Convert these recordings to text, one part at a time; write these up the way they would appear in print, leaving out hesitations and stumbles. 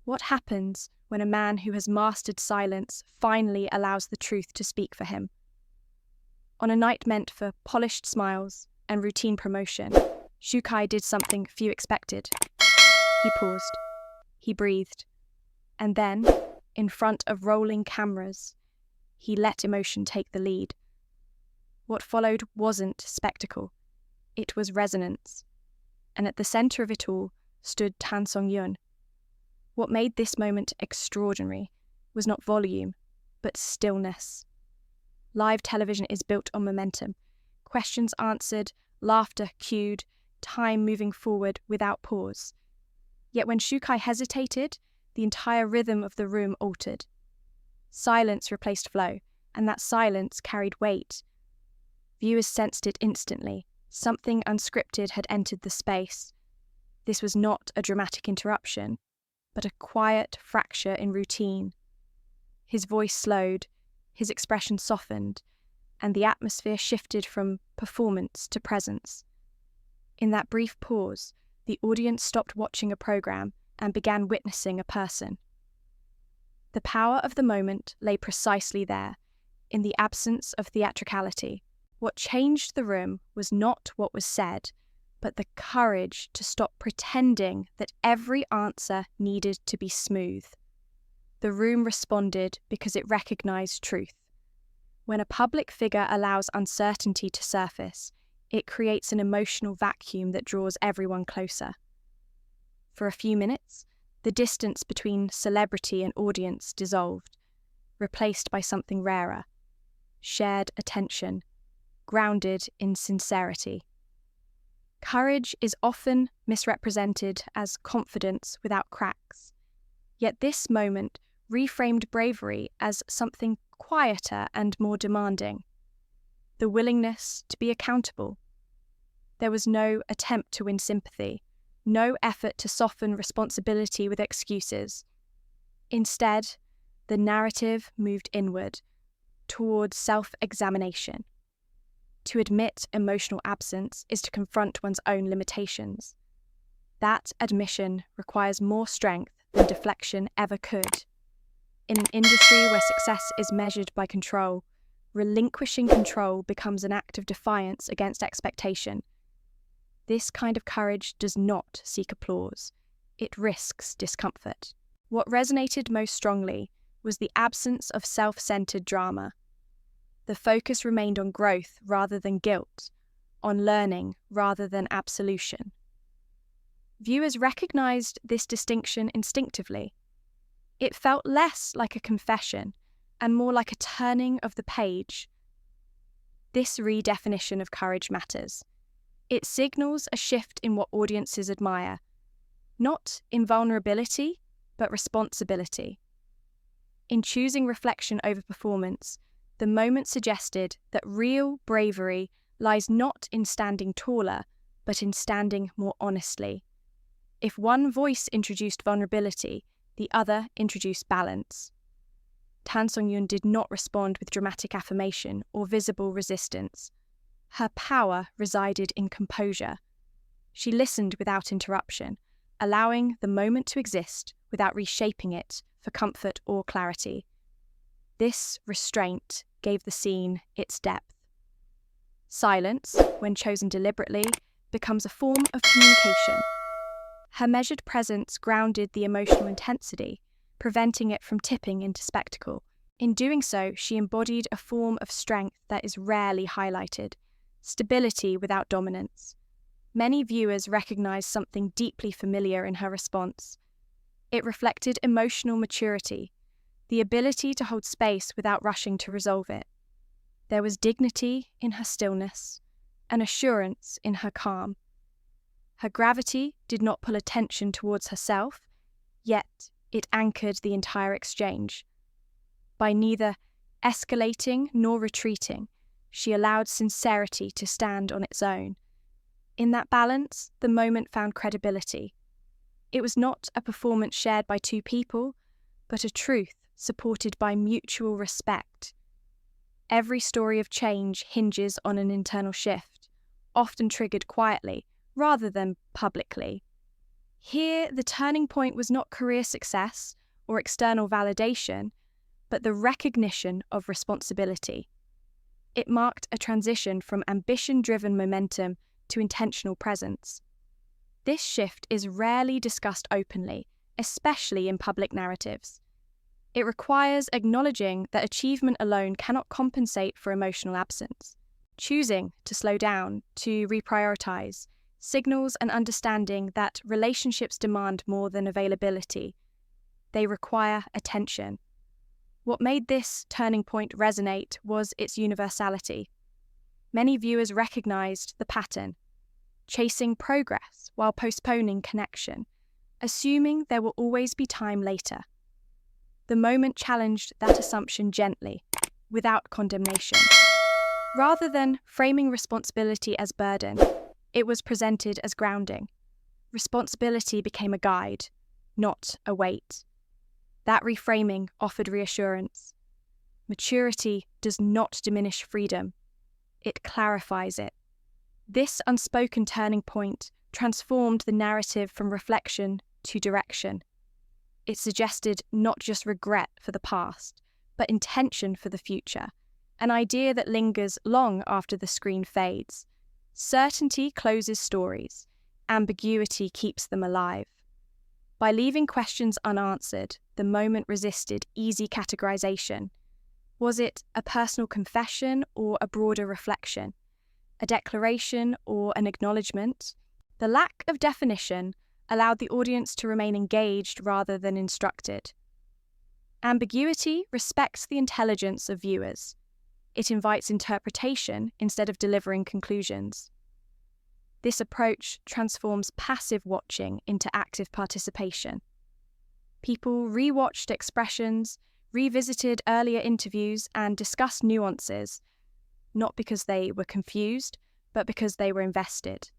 What happens when a man who has mastered silence finally allows the truth to speak for him? On a night meant for polished smiles and routine promotion, Shukai did something few expected. He paused. He breathed. And then, in front of rolling cameras, he let emotion take the lead. What followed wasn't spectacle. It was resonance. And at the center of it all stood Tan Songyun. What made this moment extraordinary was not volume, but stillness. Live television is built on momentum. Questions answered, laughter cued, time moving forward without pause. Yet when Shukai hesitated, the entire rhythm of the room altered. Silence replaced flow, and that silence carried weight. Viewers sensed it instantly. Something unscripted had entered the space. This was not a dramatic interruption, but a quiet fracture in routine. His voice slowed, his expression softened, and the atmosphere shifted from performance to presence. In that brief pause, the audience stopped watching a program and began witnessing a person. The power of the moment lay precisely there, in the absence of theatricality. What changed the room was not what was said, but the courage to stop pretending that every answer needed to be smooth. The room responded because it recognized truth. When a public figure allows uncertainty to surface, it creates an emotional vacuum that draws everyone closer. For a few minutes, the distance between celebrity and audience dissolved, replaced by something rarer: shared attention, grounded in sincerity. Courage is often misrepresented as confidence without cracks, yet this moment reframed bravery as something quieter and more demanding: the willingness to be accountable. There was no attempt to win sympathy, no effort to soften responsibility with excuses. Instead, the narrative moved inward, towards self-examination. To admit emotional absence is to confront one's own limitations. That admission requires more strength than deflection ever could. In an industry where success is measured by control, relinquishing control becomes an act of defiance against expectation. This kind of courage does not seek applause. It risks discomfort. What resonated most strongly was the absence of self-centered drama. The focus remained on growth rather than guilt, on learning rather than absolution. Viewers recognized this distinction instinctively. It felt less like a confession and more like a turning of the page. This redefinition of courage matters. It signals a shift in what audiences admire, not invulnerability, but responsibility. In choosing reflection over performance, the moment suggested that real bravery lies not in standing taller, but in standing more honestly. If one voice introduced vulnerability, the other introduced balance. Tan Songyun did not respond with dramatic affirmation or visible resistance. Her power resided in composure. She listened without interruption, allowing the moment to exist without reshaping it for comfort or clarity. This restraint gave the scene its depth. Silence, when chosen deliberately, becomes a form of communication. Her measured presence grounded the emotional intensity, preventing it from tipping into spectacle. In doing so, she embodied a form of strength that is rarely highlighted: stability without dominance. Many viewers recognized something deeply familiar in her response. It reflected emotional maturity, the ability to hold space without rushing to resolve it. There was dignity in her stillness, an assurance in her calm. Her gravity did not pull attention towards herself, yet it anchored the entire exchange. By neither escalating nor retreating, she allowed sincerity to stand on its own. In that balance, the moment found credibility. It was not a performance shared by two people, but a truth supported by mutual respect. Every story of change hinges on an internal shift, often triggered quietly rather than publicly. Here, the turning point was not career success or external validation, but the recognition of responsibility. It marked a transition from ambition-driven momentum to intentional presence. This shift is rarely discussed openly, especially in public narratives. It requires acknowledging that achievement alone cannot compensate for emotional absence. Choosing to slow down, to reprioritize, signals an understanding that relationships demand more than availability. They require attention. What made this turning point resonate was its universality. Many viewers recognized the pattern, chasing progress while postponing connection, assuming there will always be time later. The moment challenged that assumption gently, without condemnation. Rather than framing responsibility as burden, it was presented as grounding. Responsibility became a guide, not a weight. That reframing offered reassurance. Maturity does not diminish freedom. It clarifies it. This unspoken turning point transformed the narrative from reflection to direction. It suggested not just regret for the past, but intention for the future, an idea that lingers long after the screen fades. Certainty closes stories, ambiguity keeps them alive. By leaving questions unanswered, the moment resisted easy categorization. Was it a personal confession or a broader reflection? A declaration or an acknowledgement? The lack of definition allowed the audience to remain engaged rather than instructed. Ambiguity respects the intelligence of viewers. It invites interpretation instead of delivering conclusions. This approach transforms passive watching into active participation. People rewatched expressions, revisited earlier interviews, and discussed nuances, not because they were confused, but because they were invested.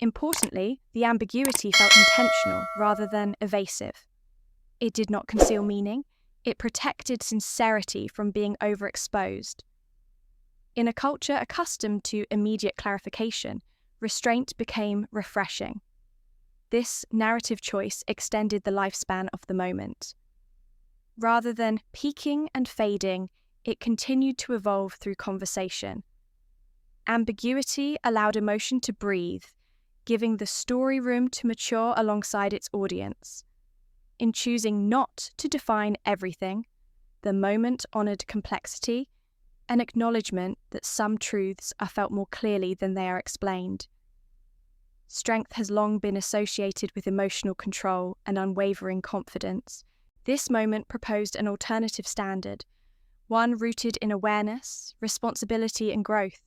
Importantly, the ambiguity felt intentional rather than evasive. It did not conceal meaning, it protected sincerity from being overexposed. In a culture accustomed to immediate clarification, restraint became refreshing. This narrative choice extended the lifespan of the moment. Rather than peaking and fading, it continued to evolve through conversation. Ambiguity allowed emotion to breathe, giving the story room to mature alongside its audience. In choosing not to define everything, the moment honored complexity, an acknowledgement that some truths are felt more clearly than they are explained. Strength has long been associated with emotional control and unwavering confidence. This moment proposed an alternative standard, one rooted in awareness, responsibility, and growth.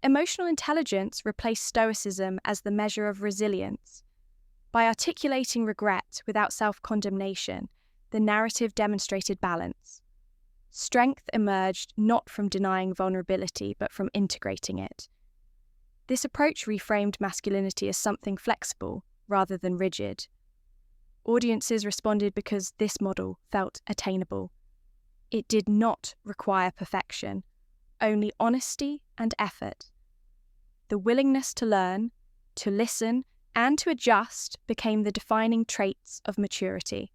Emotional intelligence replaced stoicism as the measure of resilience. By articulating regret without self-condemnation, the narrative demonstrated balance. Strength emerged not from denying vulnerability, but from integrating it. This approach reframed masculinity as something flexible rather than rigid. Audiences responded because this model felt attainable. It did not require perfection, only honesty and effort. The willingness to learn, to listen, and to adjust became the defining traits of maturity.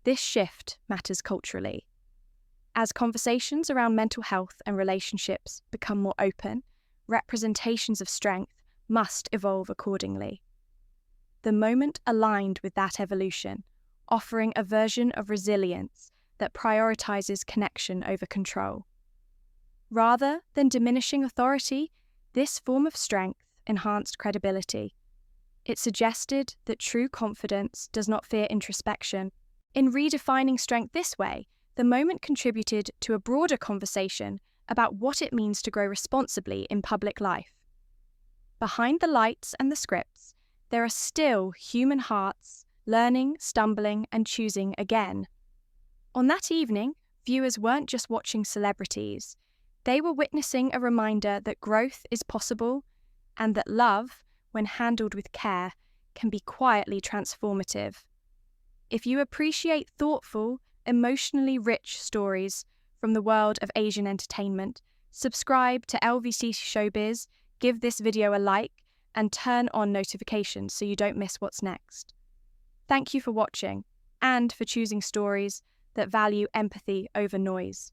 This shift matters culturally. As conversations around mental health and relationships become more open, representations of strength must evolve accordingly. The moment aligned with that evolution, offering a version of resilience that prioritizes connection over control. Rather than diminishing authority, this form of strength enhanced credibility. It suggested that true confidence does not fear introspection. In redefining strength this way, the moment contributed to a broader conversation about what it means to grow responsibly in public life. Behind the lights and the scripts, there are still human hearts, learning, stumbling, and choosing again. On that evening, viewers weren't just watching celebrities. They were witnessing a reminder that growth is possible and that love, when handled with care, can be quietly transformative. If you appreciate thoughtful, emotionally rich stories from the world of Asian entertainment, subscribe to LVT-SHOWBIZ, give this video a like, and turn on notifications so you don't miss what's next. Thank you for watching and for choosing stories that value empathy over noise.